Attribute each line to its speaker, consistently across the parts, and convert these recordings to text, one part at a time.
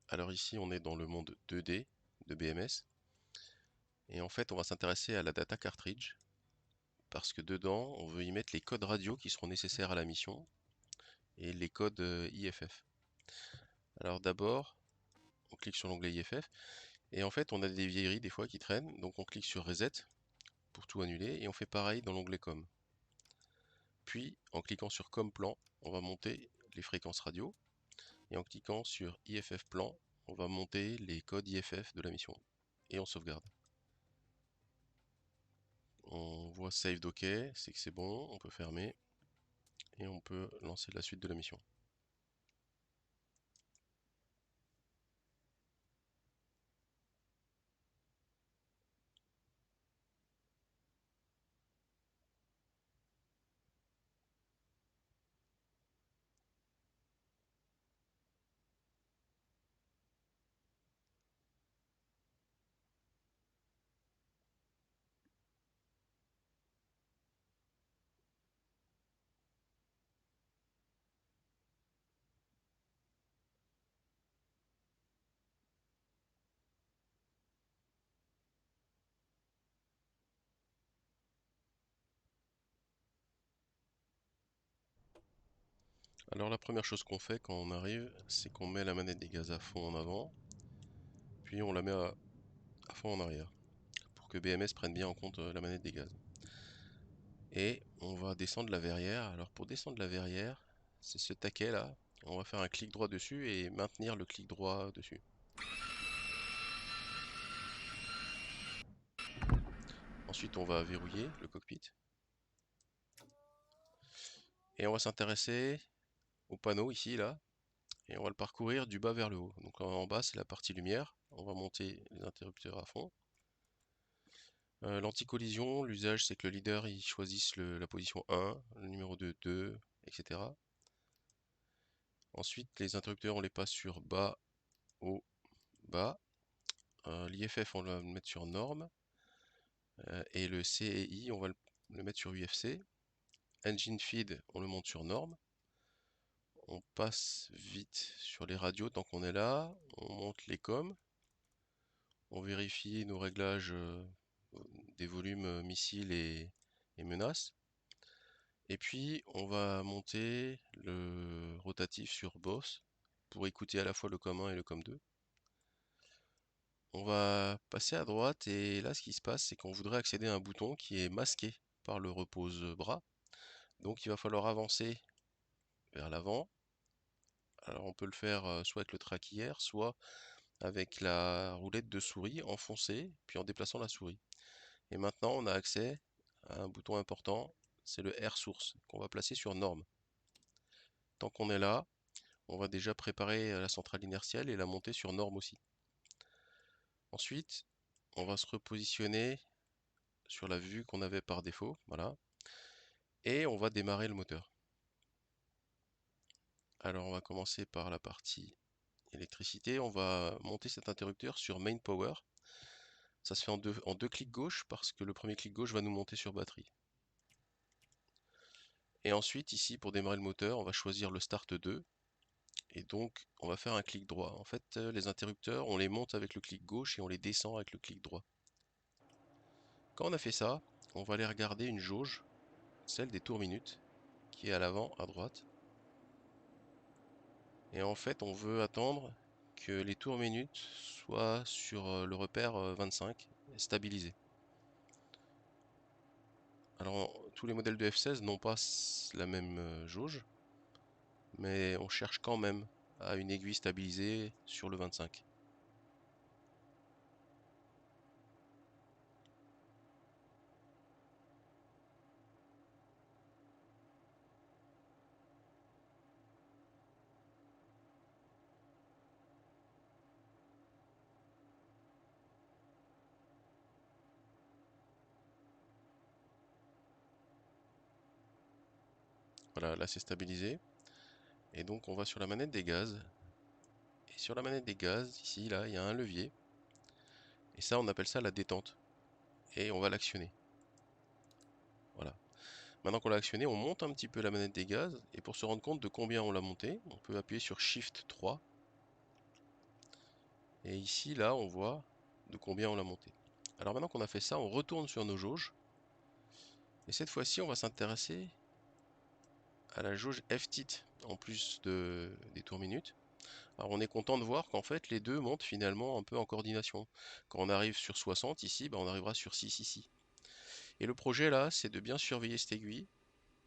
Speaker 1: Alors ici, on est dans le monde 2D de BMS. Et en fait, on va s'intéresser à la data cartridge, parce que dedans, on veut y mettre les codes radio qui seront nécessaires à la mission, et les codes IFF. Alors d'abord, on clique sur l'onglet IFF, et en fait, on a des vieilleries des fois qui traînent, donc on clique sur Reset pour tout annuler, et on fait pareil dans l'onglet Com. Puis, en cliquant sur Com plan, on va monter les fréquences radio, et en cliquant sur IFF plan, on va monter les codes IFF de la mission, et on sauvegarde. On voit Saved OK, c'est que c'est bon, on peut fermer, et on peut lancer la suite de la mission. Alors la première chose qu'on fait quand on arrive, c'est qu'on met la manette des gaz à fond en avant, puis on la met à fond en arrière, pour que BMS prenne bien en compte la manette des gaz. Et on va descendre la verrière. Alors pour descendre la verrière, c'est ce taquet là, on va faire un clic droit dessus et maintenir le clic droit dessus. Ensuite on va verrouiller le cockpit. Et on va s'intéresser au panneau ici là, et on va le parcourir du bas vers le haut. Donc en bas c'est la partie lumière, on va monter les interrupteurs à fond. L'anti-collision, l'usage c'est que le leader il choisisse la position 1, le numéro 2, 2, etc. Ensuite les interrupteurs on les passe sur bas, haut, bas. L'IFF on va le mettre sur norme. Et le C et I on va le mettre sur UFC. Engine feed on le monte sur norme. On passe vite sur les radios tant qu'on est là. On monte les coms. On vérifie nos réglages des volumes missiles et menaces. Et puis on va monter le rotatif sur BOSS pour écouter à la fois le COM 1 et le COM 2. On va passer à droite et là ce qui se passe c'est qu'on voudrait accéder à un bouton qui est masqué par le repose-bras. Donc il va falloir avancer vers l'avant. Alors on peut le faire soit avec le traquière, soit avec la roulette de souris enfoncée, puis en déplaçant la souris. Et maintenant on a accès à un bouton important, c'est le R source qu'on va placer sur norme. Tant qu'on est là, on va déjà préparer la centrale inertielle et la monter sur norme aussi. Ensuite, on va se repositionner sur la vue qu'on avait par défaut, voilà, et on va démarrer le moteur. Alors on va commencer par la partie électricité, on va monter cet interrupteur sur main power. Ça se fait en deux clics gauche parce que le premier clic gauche va nous monter sur batterie. Et ensuite ici pour démarrer le moteur, on va choisir le start 2 et donc on va faire un clic droit. En fait les interrupteurs on les monte avec le clic gauche et on les descend avec le clic droit. Quand on a fait ça, on va aller regarder une jauge, celle des tours minutes, qui est à l'avant à droite. Et en fait, on veut attendre que les tours minutes soient sur le repère 25, stabilisé. Alors, tous les modèles de F16 n'ont pas la même jauge, mais on cherche quand même à une aiguille stabilisée sur le 25. Voilà, là c'est stabilisé. Et donc on va sur la manette des gaz. Et sur la manette des gaz, ici, là, il y a un levier. Et ça, on appelle ça la détente. Et on va l'actionner. Voilà. Maintenant qu'on l'a actionné, on monte un petit peu la manette des gaz. Et pour se rendre compte de combien on l'a monté, on peut appuyer sur Shift 3. Et ici, là, on voit de combien on l'a monté. Alors maintenant qu'on a fait ça, on retourne sur nos jauges. Et cette fois-ci, on va s'intéresser à la jauge F-tit en plus des tours minutes. Alors on est content de voir qu'en fait les deux montent finalement un peu en coordination. Quand on arrive sur 60 ici, on arrivera sur 6 ici. Et le projet là, c'est de bien surveiller cette aiguille,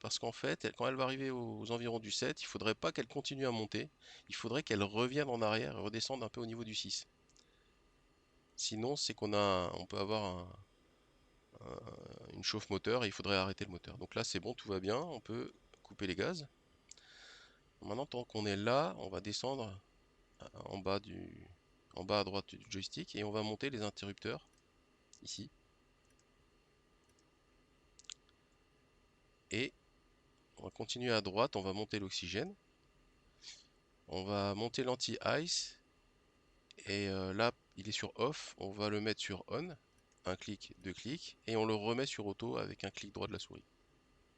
Speaker 1: parce qu'en fait, quand elle va arriver aux environs du 7, il ne faudrait pas qu'elle continue à monter, il faudrait qu'elle revienne en arrière et redescende un peu au niveau du 6. Sinon, c'est on peut avoir une chauffe moteur et il faudrait arrêter le moteur. Donc là, c'est bon, tout va bien, on peut couper les gaz. Maintenant, tant qu'on est là, on va descendre en bas en bas à droite du joystick et on va monter les interrupteurs ici. Et on va continuer à droite, on va monter l'oxygène. On va monter l'anti-ice. Et là, il est sur off, on va le mettre sur on. Un clic, deux clics. Et on le remet sur auto avec un clic droit de la souris.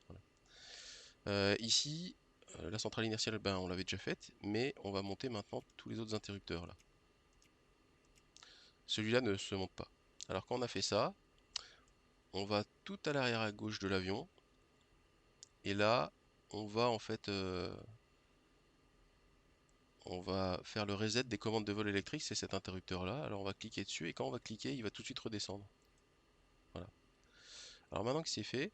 Speaker 1: Voilà. Ici, la centrale inertielle, on l'avait déjà faite. Mais on va monter maintenant tous les autres interrupteurs là. Celui-là ne se monte pas. Alors quand on a fait ça, on va tout à l'arrière à gauche de l'avion. Et là, on va en fait on va faire le reset des commandes de vol électrique, c'est cet interrupteur là. Alors on va cliquer dessus et quand on va cliquer, il va tout de suite redescendre. Voilà. Alors maintenant que c'est fait,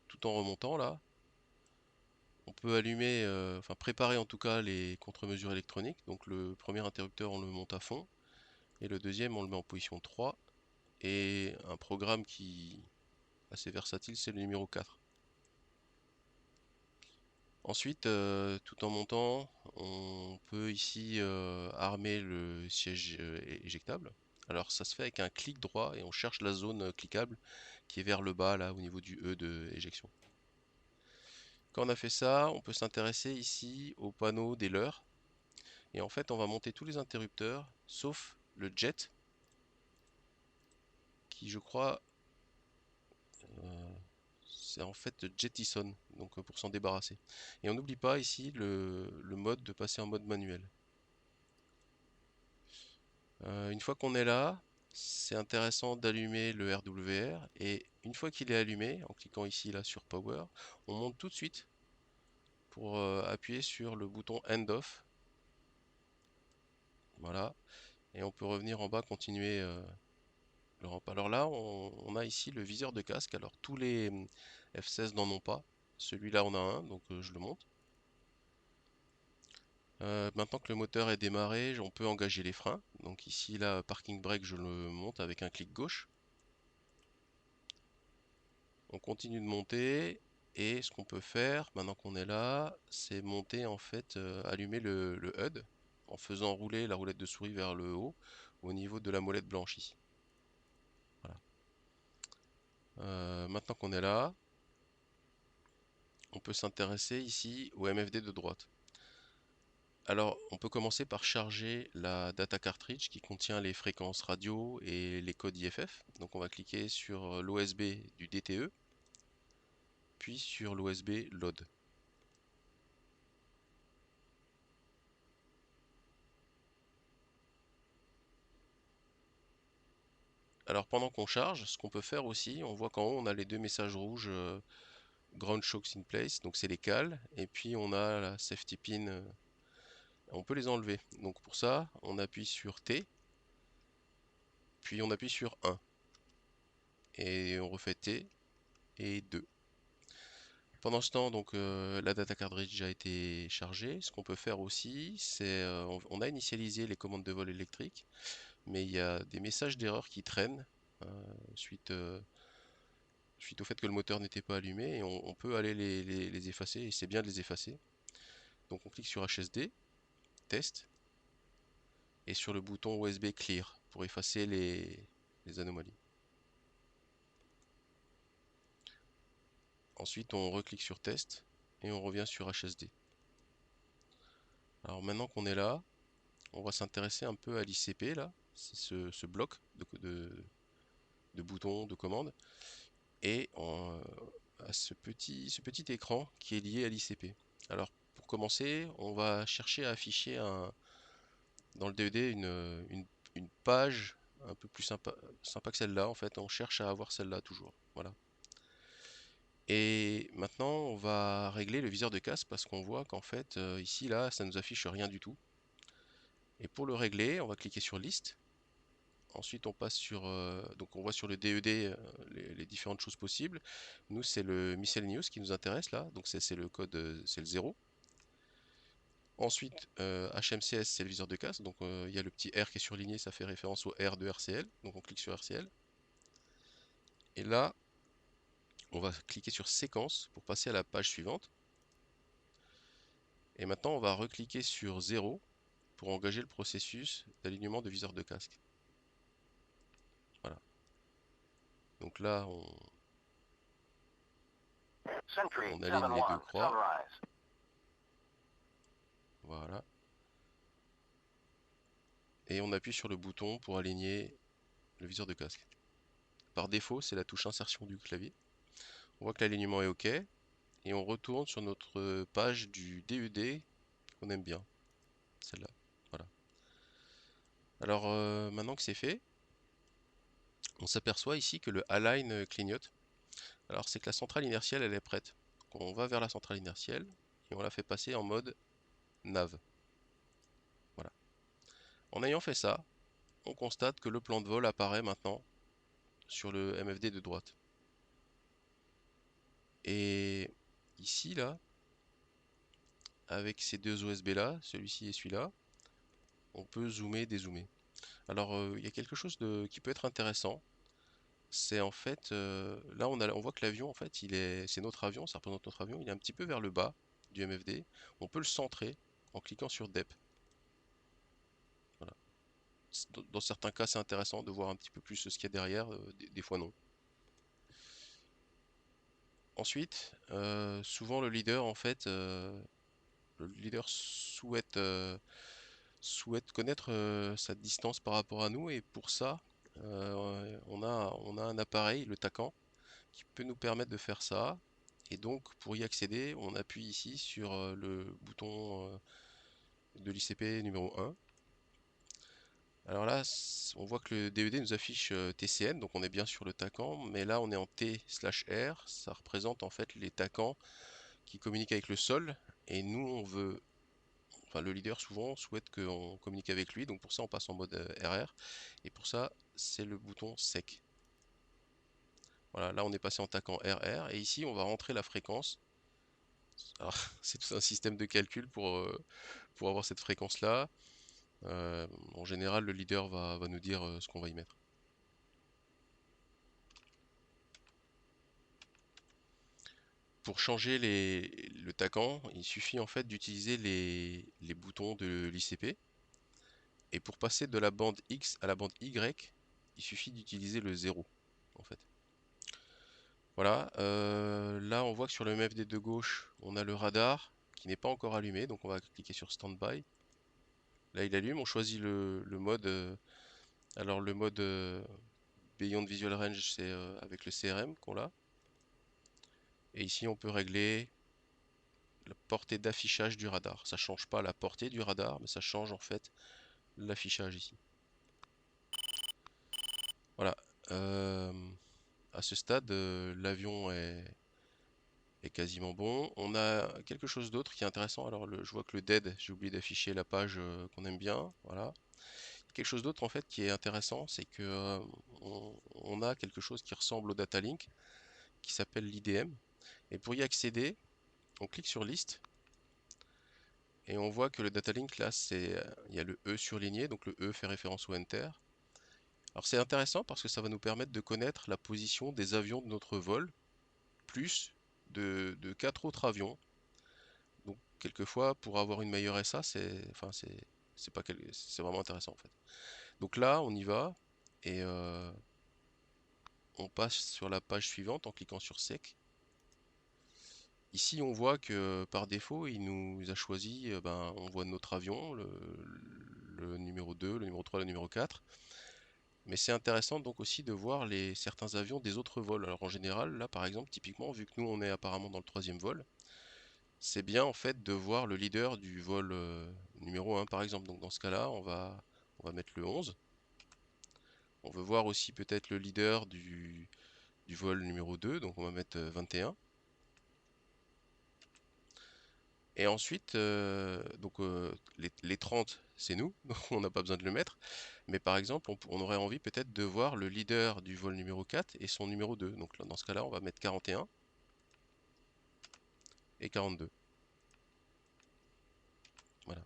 Speaker 1: tout en remontant là, on peut allumer, enfin préparer en tout cas les contre-mesures électroniques. Donc le premier interrupteur on le monte à fond et le deuxième on le met en position 3 et un programme qui est assez versatile, c'est le numéro 4. Ensuite, tout en montant, on peut ici armer le siège éjectable. Alors ça se fait avec un clic droit et on cherche la zone cliquable qui est vers le bas là au niveau du E de éjection. Quand on a fait ça, on peut s'intéresser ici au panneau des leurres. Et en fait, on va monter tous les interrupteurs sauf le jet qui, je crois, euh, c'est en fait jettison, donc pour s'en débarrasser. Et on n'oublie pas ici le mode de passer en mode manuel. Une fois qu'on est là, c'est intéressant d'allumer le RWR et une fois qu'il est allumé, en cliquant ici là sur Power, on monte tout de suite pour appuyer sur le bouton End Off. Voilà, et on peut revenir en bas, continuer le ramp. Alors là, on a ici le viseur de casque. Alors tous les F-16 n'en ont pas. Celui-là en a un, donc je le monte. Maintenant que le moteur est démarré, on peut engager les freins. Donc ici, là, parking brake, je le monte avec un clic gauche. On continue de monter. Et ce qu'on peut faire, maintenant qu'on est là, c'est monter en fait, allumer le HUD en faisant rouler la roulette de souris vers le haut au niveau de la molette blanche ici. Voilà. Maintenant qu'on est là, on peut s'intéresser ici au MFD de droite. Alors, on peut commencer par charger la data cartridge qui contient les fréquences radio et les codes IFF. Donc on va cliquer sur l'OSB du DTE, puis sur l'OSB load. Alors pendant qu'on charge, ce qu'on peut faire aussi, on voit qu'en haut on a les deux messages rouges ground shocks in place, donc c'est les cales, et puis on a la safety pin, on peut les enlever. Donc pour ça, on appuie sur T, puis on appuie sur 1, et on refait T et 2. Pendant ce temps, donc la data cartridge a été chargée. Ce qu'on peut faire aussi, c'est on a initialisé les commandes de vol électrique, mais il y a des messages d'erreur qui traînent suite, suite au fait que le moteur n'était pas allumé et on peut aller les effacer et c'est bien de les effacer. Donc on clique sur HSD, test, et sur le bouton USB Clear pour effacer les anomalies. Ensuite on reclique sur test et on revient sur HSD. Alors maintenant qu'on est là, on va s'intéresser un peu à l'ICP là, c'est ce bloc de boutons, de commandes, et à ce petit écran qui est lié à l'ICP. Alors pour commencer, on va chercher à afficher dans le DED une page un peu plus sympa que celle-là. En fait, on cherche à avoir celle-là toujours. Voilà. Et maintenant, on va régler le viseur de casse parce qu'on voit qu'en fait, ici, là, ça nous affiche rien du tout. Et pour le régler, on va cliquer sur Liste. Ensuite, on passe sur, donc on voit sur le DED les différentes choses possibles. Nous, c'est le miscellaneous qui nous intéresse là, donc c'est le code, c'est le 0. Ensuite, HMCS, c'est le viseur de casse, donc il y a le petit R qui est surligné, ça fait référence au R de RCL, donc on clique sur RCL. Et là, on va cliquer sur séquence pour passer à la page suivante. Et maintenant, on va recliquer sur 0 pour engager le processus d'alignement de viseur de casque. Voilà. Donc là, on aligne les deux croix. Voilà. Et on appuie sur le bouton pour aligner le viseur de casque. Par défaut, c'est la touche insertion du clavier. On voit que l'alignement est OK. Et on retourne sur notre page du DED qu'on aime bien. Celle-là. Voilà. Alors maintenant que c'est fait, on s'aperçoit ici que le align clignote. Alors c'est que la centrale inertielle elle est prête. Donc on va vers la centrale inertielle et on la fait passer en mode nav. Voilà. En ayant fait ça, on constate que le plan de vol apparaît maintenant sur le MFD de droite. Et ici là, avec ces deux OSB là, celui-ci et celui-là, on peut zoomer, dézoomer. Alors il y a quelque chose qui peut être intéressant. C'est en fait, là on voit que l'avion en fait c'est notre avion, ça représente notre avion, il est un petit peu vers le bas du MFD. On peut le centrer en cliquant sur DEP. Voilà. Dans certains cas c'est intéressant de voir un petit peu plus ce qu'il y a derrière, des fois non. Ensuite, souvent le leader en fait, le leader souhaite connaître sa distance par rapport à nous et pour ça on a un appareil, le TACAN, qui peut nous permettre de faire ça. Et donc pour y accéder, on appuie ici sur le bouton de l'ICP numéro 1. Alors là, on voit que le DED nous affiche TCN, donc on est bien sur le TACAN, mais là on est en T/R, ça représente en fait les TACAN qui communiquent avec le sol, et nous on veut, enfin le leader souvent souhaite qu'on communique avec lui, donc pour ça on passe en mode RR, et pour ça c'est le bouton SEC. Voilà, là on est passé en TACAN RR, et ici on va rentrer la fréquence. Alors, c'est tout un système de calcul pour avoir cette fréquence-là. En général, le leader va nous dire ce qu'on va y mettre. Pour changer le TACAN, il suffit en fait d'utiliser les boutons de l'ICP. Et pour passer de la bande X à la bande Y, il suffit d'utiliser le 0 en fait. Voilà, là on voit que sur le MFD de gauche, on a le radar qui n'est pas encore allumé, donc on va cliquer sur Standby. Là il allume, on choisit le mode. Alors le mode Beyond Visual Range, c'est avec le CRM qu'on a. Et ici on peut régler la portée d'affichage du radar. Ça change pas la portée du radar, mais ça change en fait l'affichage ici. Voilà. À ce stade, l'avion est quasiment bon. On a quelque chose d'autre qui est intéressant. Alors je vois que le dead, j'ai oublié d'afficher la page qu'on aime bien. Voilà. Quelque chose d'autre en fait qui est intéressant, c'est que on a quelque chose qui ressemble au data link, qui s'appelle l'IDM. Et pour y accéder, on clique sur liste et on voit que le data link là, il y a le E surligné, donc le E fait référence au enter. Alors c'est intéressant parce que ça va nous permettre de connaître la position des avions de notre vol, plus de 4 autres avions. Donc quelquefois, pour avoir une meilleure SA, c'est vraiment intéressant en fait. Donc là, on y va et on passe sur la page suivante en cliquant sur Sec. Ici, on voit que par défaut, il nous a choisi, on voit notre avion, le numéro 2, le numéro 3, le numéro 4. Mais c'est intéressant donc aussi de voir certains avions des autres vols. Alors en général, là par exemple, typiquement, vu que nous on est apparemment dans le troisième vol, c'est bien en fait de voir le leader du vol numéro 1 par exemple. Donc dans ce cas-là, on va mettre le 11. On veut voir aussi peut-être le leader du vol numéro 2, donc on va mettre 21. Et ensuite, les 30, c'est nous, donc on n'a pas besoin de le mettre. Mais par exemple, on aurait envie peut-être de voir le leader du vol numéro 4 et son numéro 2. Donc dans ce cas-là, on va mettre 41 et 42. Voilà.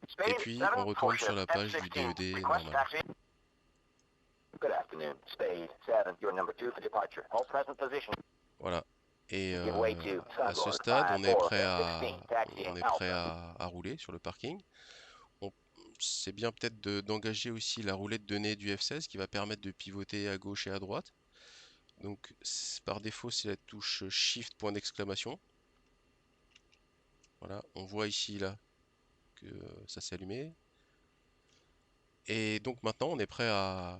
Speaker 1: Et
Speaker 2: Spade
Speaker 1: puis,
Speaker 2: 7,
Speaker 1: on
Speaker 2: full
Speaker 1: retourne sur
Speaker 2: ship
Speaker 1: la page du
Speaker 2: F-16.
Speaker 1: DED
Speaker 2: Request
Speaker 1: normal.
Speaker 2: taxi. Good afternoon. Spade 7, you're number 2 for departure. Hold present position.
Speaker 1: Voilà. Et
Speaker 2: Give way to
Speaker 1: à ce
Speaker 2: Sunlord
Speaker 1: stade,
Speaker 2: 5-4 F-16,
Speaker 1: on
Speaker 2: taxiing
Speaker 1: est prêt
Speaker 2: Alpha.
Speaker 1: à rouler sur le parking. On- c'est bien peut-être d'engager aussi la roulette de nez du F-16 qui va permettre de pivoter à gauche et à droite. Donc par défaut, c'est la touche Shift point d'exclamation. Voilà, on voit ici là que ça s'est allumé. Et donc maintenant, on est prêt à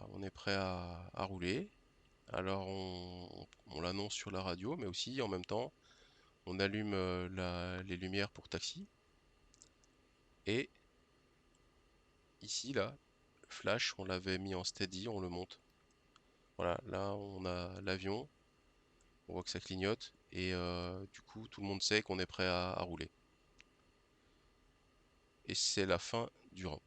Speaker 1: rouler. Alors on l'annonce sur la radio, mais aussi en même temps, on allume les lumières pour taxi. Et ici, là, le flash, on l'avait mis en steady, on le monte. Voilà, là, on a l'avion, on voit que ça clignote, et du coup, tout le monde sait qu'on est prêt à rouler. Et c'est la fin du ramp.